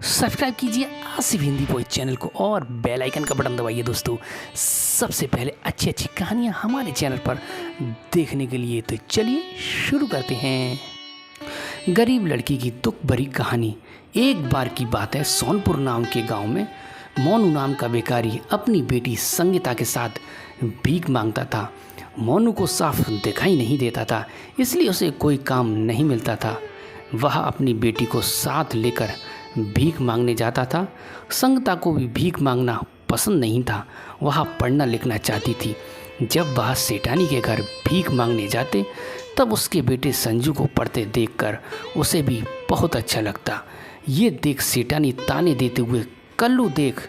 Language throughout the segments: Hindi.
सब्सक्राइब कीजिए आसिफ हिंदी बॉय चैनल को और बेल आइकन का बटन दबाइए दोस्तों। सबसे पहले अच्छी अच्छी कहानियाँ हमारे चैनल पर देखने के लिए तो चलिए शुरू करते हैं। गरीब लड़की की दुख भरी कहानी। एक बार की बात है, सोनपुर नाम के गांव में मोनू नाम का भिखारी अपनी बेटी संगीता के साथ भीख मांगता था। मोनू को साफ दिखाई नहीं देता था, इसलिए उसे कोई काम नहीं मिलता था। वह अपनी बेटी को साथ लेकर भीख मांगने जाता था। संगीता को भी भीख मांगना पसंद नहीं था, वह पढ़ना लिखना चाहती थी। जब वह सेठानी के घर भीख मांगने जाते तब उसके बेटे संजू को पढ़ते देखकर उसे भी बहुत अच्छा लगता। ये देख सेठानी ताने देते हुए, कल्लू देख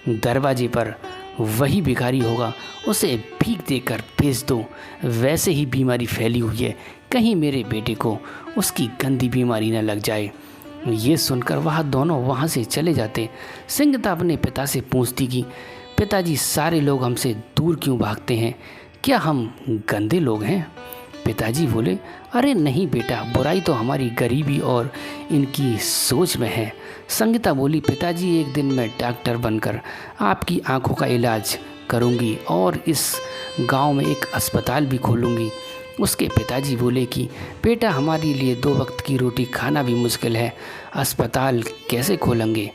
दरवाजे पर वही भिखारी होगा, उसे भीख देकर भेज दो। वैसे ही बीमारी फैली हुई है, कहीं मेरे बेटे को उसकी गंदी बीमारी न लग जाए। ये सुनकर वह दोनों वहाँ से चले जाते। संगीता अपने पिता से पूछती कि पिताजी, सारे लोग हमसे दूर क्यों भागते हैं? क्या हम गंदे लोग हैं? पिताजी बोले, अरे नहीं बेटा, बुराई तो हमारी गरीबी और इनकी सोच में है। संगीता बोली, पिताजी एक दिन मैं डॉक्टर बनकर आपकी आंखों का इलाज करूंगी और इस गांव में एक अस्पताल भी खोलूंगी। उसके पिताजी बोले कि बेटा, हमारे लिए 2 वक्त की रोटी खाना भी मुश्किल है, अस्पताल कैसे खोलेंगे?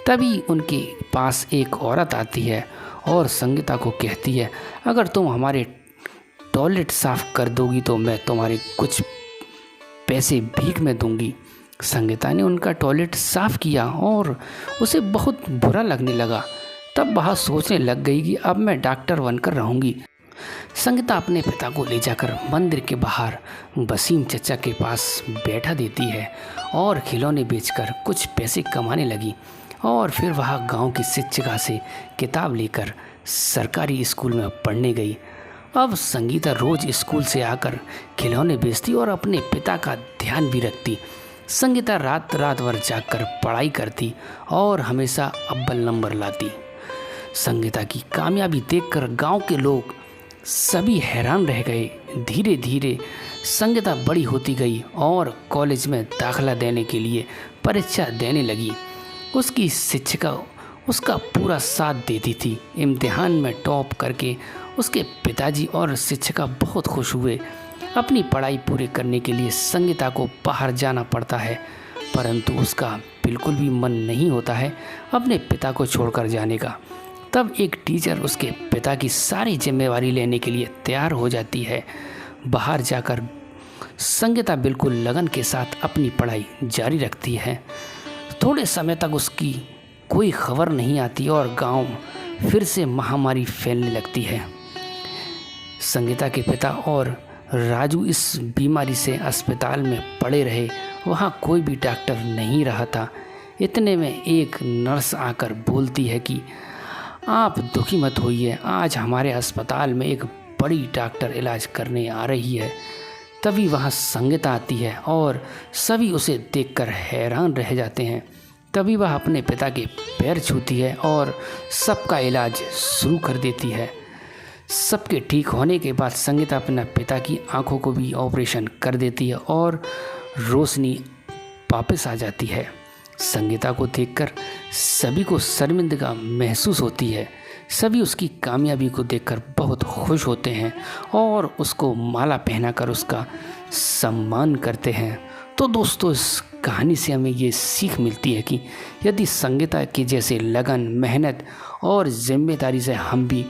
तभी उनके पास एक औरत आती है और संगीता को कहती है, अगर तुम हमारे टॉयलेट साफ़ कर दोगी तो मैं तुम्हारे कुछ पैसे भीख में दूंगी। संगीता ने उनका टॉयलेट साफ़ किया और उसे बहुत बुरा लगने लगा। तब वह सोचने लग गई कि अब मैं डॉक्टर बनकर रहूँगी। संगीता अपने पिता को ले जाकर मंदिर के बाहर वसीम चचा के पास बैठा देती है और खिलौने बेचकर कुछ पैसे कमाने लगी। और फिर वह गांव की शिक्षिका से किताब लेकर सरकारी स्कूल में पढ़ने गई। अब संगीता रोज़ स्कूल से आकर खिलौने बेचती और अपने पिता का ध्यान भी रखती। संगीता रात रात भर जाकर पढ़ाई करती और हमेशा अव्वल नंबर लाती। संगीता की कामयाबी देखकर गांव के लोग सभी हैरान रह गए। धीरे धीरे संगीता बड़ी होती गई और कॉलेज में दाखिला देने के लिए परीक्षा देने लगी। उसकी शिक्षिका उसका पूरा साथ देती थी। इम्तिहान में टॉप करके उसके पिताजी और शिक्षिका बहुत खुश हुए। अपनी पढ़ाई पूरी करने के लिए संगीता को बाहर जाना पड़ता है, परंतु उसका बिल्कुल भी मन नहीं होता है अपने पिता को छोड़कर जाने का। तब एक टीचर उसके पिता की सारी जिम्मेवारी लेने के लिए तैयार हो जाती है। बाहर जाकर संगीता बिल्कुल लगन के साथ अपनी पढ़ाई जारी रखती है। थोड़े समय तक उसकी कोई खबर नहीं आती और गांव फिर से महामारी फैलने लगती है। संगीता के पिता और राजू इस बीमारी से अस्पताल में पड़े रहे। वहाँ कोई भी डॉक्टर नहीं रहा था। इतने में एक नर्स आकर बोलती है कि आप दुखी मत होइए, आज हमारे अस्पताल में एक बड़ी डॉक्टर इलाज करने आ रही है। तभी वहाँ संगीता आती है और सभी उसे देखकर हैरान रह जाते हैं। तभी वह अपने पिता के पैर छूती है और सबका इलाज शुरू कर देती है। सबके ठीक होने के बाद संगीता अपने पिता की आंखों को भी ऑपरेशन कर देती है और रोशनी वापस आ जाती है। संगीता को देखकर सभी को शर्मिंदगी महसूस होती है। सभी उसकी कामयाबी को देखकर बहुत खुश होते हैं और उसको माला पहनाकर उसका सम्मान करते हैं। तो दोस्तों, इस कहानी से हमें ये सीख मिलती है कि यदि संगीता के जैसे लगन, मेहनत और जिम्मेदारी से हम भी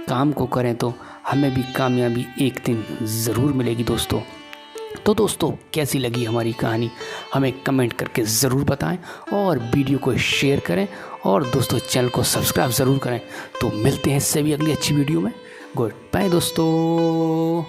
काम को करें तो हमें भी कामयाबी एक दिन ज़रूर मिलेगी दोस्तों। तो दोस्तों, कैसी लगी हमारी कहानी हमें कमेंट करके ज़रूर बताएं और वीडियो को शेयर करें और दोस्तों चैनल को सब्सक्राइब ज़रूर करें। तो मिलते हैं सभी अगली अच्छी वीडियो में। गुड बाय दोस्तों।